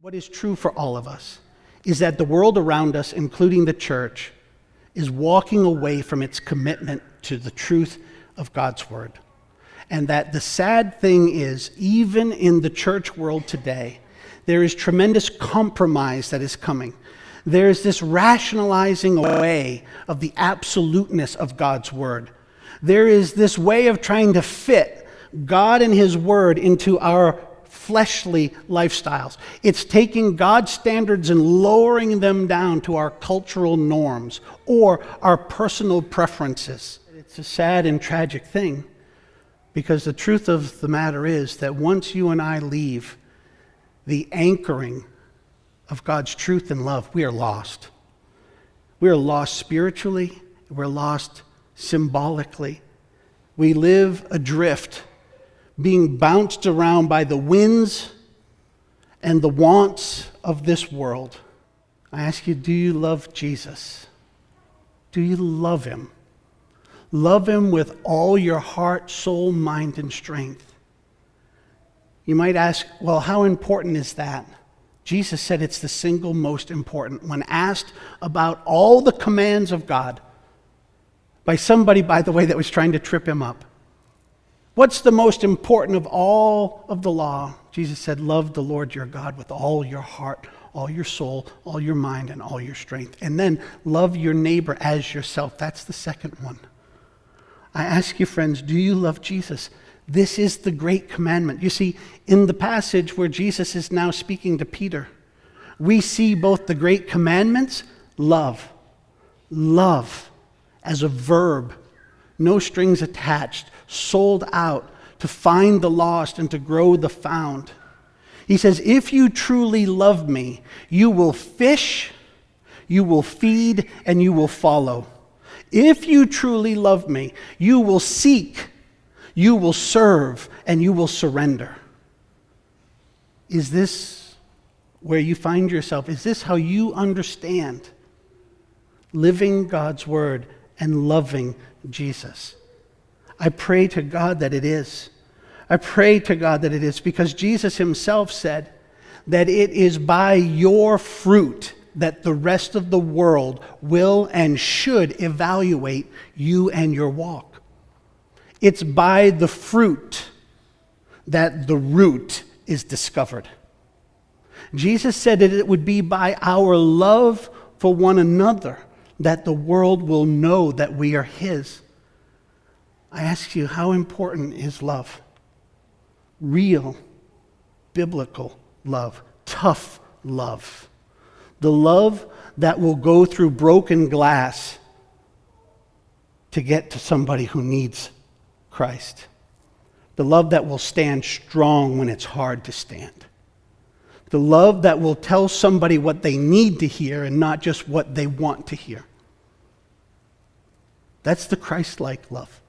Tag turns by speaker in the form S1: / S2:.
S1: What is true for all of us is that the world around us, including the church, is walking away from its commitment to the truth of God's word. And that the sad thing is, even in the church world today, there is tremendous compromise that is coming. There is this rationalizing away of the absoluteness of God's word. There is this way of trying to fit God and his word into our fleshly lifestyles. It's taking God's standards and lowering them down to our cultural norms or our personal preferences. It's a sad and tragic thing, because the truth of the matter is that once you and I leave the anchoring of God's truth and love, we are lost. We are lost spiritually. We're lost symbolically. We live adrift, being bounced around by the winds and the wants of this world. I ask you, do you love Jesus? Do you love him? Love him with all your heart, soul, mind, and strength. You might ask, well, how important is that? Jesus said it's the single most important. When asked about all the commands of God by somebody, by the way, that was trying to trip him up, what's the most important of all of the law? Jesus said, love the Lord your God with all your heart, all your soul, all your mind, and all your strength. And then love your neighbor as yourself. That's the second one. I ask you, friends, do you love Jesus? This is the great commandment. You see, in the passage where Jesus is now speaking to Peter, we see both the great commandments, love as a verb, no strings attached, sold out to find the lost and to grow the found. He says, if you truly love me, you will fish, you will feed, and you will follow. If you truly love me, you will seek, you will serve, and you will surrender. Is this where you find yourself? Is this how you understand living God's word and loving Jesus? I pray to God that it is. I pray to God that it is, because Jesus himself said that it is by your fruit that the rest of the world will and should evaluate you and your walk. It's by the fruit that the root is discovered. Jesus said that it would be by our love for one another that the world will know that we are his. I ask you, how important is love? Real, biblical love, tough love. The love that will go through broken glass to get to somebody who needs Christ. The love that will stand strong when it's hard to stand. The love that will tell somebody what they need to hear and not just what they want to hear. That's the Christ-like love.